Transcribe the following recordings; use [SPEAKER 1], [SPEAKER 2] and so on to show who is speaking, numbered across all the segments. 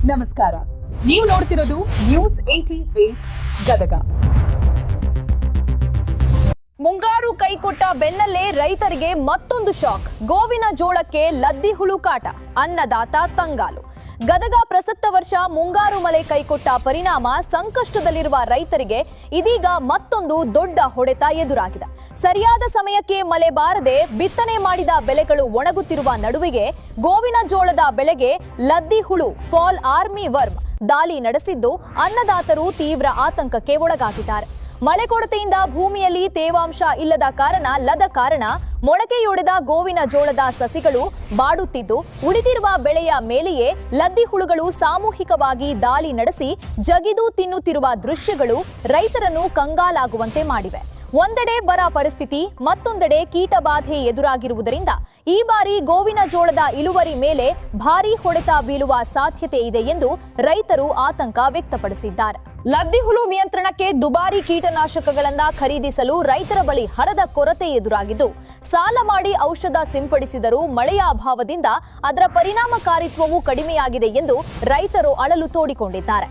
[SPEAKER 1] ನಮಸ್ಕಾರ. ನೀವು ನೋಡ್ತಿರೋದು ನ್ಯೂಸ್ 88 ಗದಗ.
[SPEAKER 2] ಮುಂಗಾರು ಕೈಕೊಟ್ಟ ಬೆನ್ನಲ್ಲೇ ರೈತರಿಗೆ ಮತ್ತೊಂದು ಶಾಕ್. ಗೋವಿನ ಜೋಳಕ್ಕೆ ಲದ್ದಿ ಹುಳು ಕಾಟ, ಅನ್ನದಾತ ತಂಗಾಲು. ಗದಗ ಪ್ರಸಕ್ತ ವರ್ಷ ಮುಂಗಾರು ಮಳೆ ಕೈಕೊಟ್ಟ ಪರಿಣಾಮ ಸಂಕಷ್ಟದಲ್ಲಿರುವ ರೈತರಿಗೆ ಇದೀಗ ಮತ್ತೊಂದು ದೊಡ್ಡ ಹೊಡೆತ ಎದುರಾಗಿದೆ. ಸರಿಯಾದ ಸಮಯಕ್ಕೆ ಮಳೆ ಬಾರದೆ ಬಿತ್ತನೆ ಮಾಡಿದ ಬೆಳೆಗಳು ಒಣಗುತ್ತಿರುವ ನಡುವೆಗೆ ಗೋವಿನ ಜೋಳದ ಬೆಳೆಗೆ ಲದ್ದಿ ಹುಳು ಫಾಲ್ ಆರ್ಮಿ ವರ್ಮ್ ದಾಳಿ ನಡೆಸಿದ್ದು ಅನ್ನದಾತರು ತೀವ್ರ ಆತಂಕಕ್ಕೆ ಒಳಗಾಗಿದ್ದಾರೆ. ಮಳೆ ಕೊರತೆಯಿಂದ ಭೂಮಿಯಲ್ಲಿ ತೇವಾಂಶ ಇಲ್ಲದ ಕಾರಣ ಮೊಳಕೆಯೊಡೆದ ಗೋವಿನ ಜೋಳದ ಸಸಿಗಳು ಬಾಡುತ್ತಿದ್ದು ಉಳಿದಿರುವ ಬೆಳೆಯ ಮೇಲೆಯೇ ಲದ್ದಿ ಹುಳುಗಳು ಸಾಮೂಹಿಕವಾಗಿ ದಾಳಿ ನಡೆಸಿ ಜಗಿದು ತಿನ್ನುತ್ತಿರುವ ದೃಶ್ಯಗಳು ರೈತರನ್ನು ಕಂಗಾಲಾಗುವಂತೆ ಮಾಡಿವೆ. ಒಂದೆಡೆ ಬರ ಪರಿಸ್ಥಿತಿ, ಮತ್ತೊಂದೆಡೆ ಕೀಟಬಾಧೆ ಎದುರಾಗಿರುವುದರಿಂದ ಈ ಬಾರಿ ಗೋವಿನ ಜೋಳದ ಇಳುವರಿ ಮೇಲೆ ಭಾರೀ ಹೊಡೆತ ಬೀಳುವ ಸಾಧ್ಯತೆ ಇದೆ ಎಂದು ರೈತರು ಆತಂಕ ವ್ಯಕ್ತಪಡಿಸಿದ್ದಾರೆ. ಲದ್ದಿ ಹುಳು ನಿಯಂತ್ರಣಕ್ಕೆ ದುಬಾರಿ ಕೀಟನಾಶಕಗಳನ್ನ ಖರೀದಿಸಲು ರೈತರ ಬಳಿ ಹಣದ ಕೊರತೆ ಎದುರಾಗಿದ್ದು, ಸಾಲ ಮಾಡಿ ಔಷಧ ಸಿಂಪಡಿಸಿದರೂ ಮಳೆಯ ಅಭಾವದಿಂದ ಅದರ ಪರಿಣಾಮಕಾರಿತ್ವವೂ ಕಡಿಮೆಯಾಗಿದೆ ಎಂದು ರೈತರು ಅಳಲು ತೋಡಿಕೊಂಡಿದ್ದಾರೆ.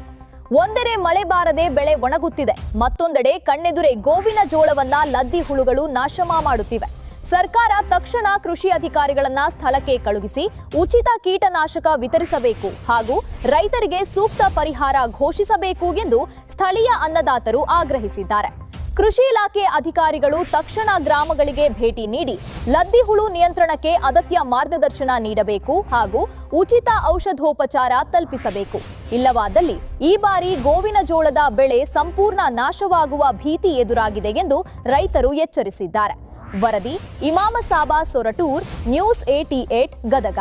[SPEAKER 2] ಒಂದೆಡೆ ಮಳೆ ಬಾರದೆ ಬೆಳೆ ಒಣಗುತ್ತಿದೆ, ಮತ್ತೊಂದೆಡೆ ಕಣ್ಣೆದುರೇ ಗೋವಿನ ಜೋಳವನ್ನ ಲದ್ದಿ ಹುಳುಗಳು ನಾಶ ಮಾಡುತ್ತಿವೆ. ಸರ್ಕಾರ ತಕ್ಷಣ ಕೃಷಿ ಅಧಿಕಾರಿಗಳನ್ನ ಸ್ಥಳಕ್ಕೆ ಕಳುಹಿಸಿ ಉಚಿತ ಕೀಟನಾಶಕ ವಿತರಿಸಬೇಕು ಹಾಗೂ ರೈತರಿಗೆ ಸೂಕ್ತ ಪರಿಹಾರ ಘೋಷಿಸಬೇಕು ಎಂದು ಸ್ಥಳೀಯ ಅನ್ನದಾತರು ಆಗ್ರಹಿಸಿದ್ದಾರೆ. ಕೃಷಿ ಇಲಾಖೆ ಅಧಿಕಾರಿಗಳು ತಕ್ಷಣ ಗ್ರಾಮಗಳಿಗೆ ಭೇಟಿ ನೀಡಿ ಲದ್ದಿ ಹುಳು ನಿಯಂತ್ರಣಕ್ಕೆ ಅಗತ್ಯ ಮಾರ್ಗದರ್ಶನ ನೀಡಬೇಕು ಹಾಗೂ ಉಚಿತ ಔಷಧೋಪಚಾರ ತಲುಪಿಸಬೇಕು. ಇಲ್ಲವಾದಲ್ಲಿ ಈ ಬಾರಿ ಗೋವಿನ ಜೋಳದ ಬೆಳೆ ಸಂಪೂರ್ಣ ನಾಶವಾಗುವ ಭೀತಿ ಎದುರಾಗಿದೆ ಎಂದು ರೈತರು ಎಚ್ಚರಿಸಿದ್ದಾರೆ. ವರದಿ ಇಮಾಮ ಸಾಬಾ ಸೊರಟೂರ್, ನ್ಯೂಸ್ 88 ಗದಗ.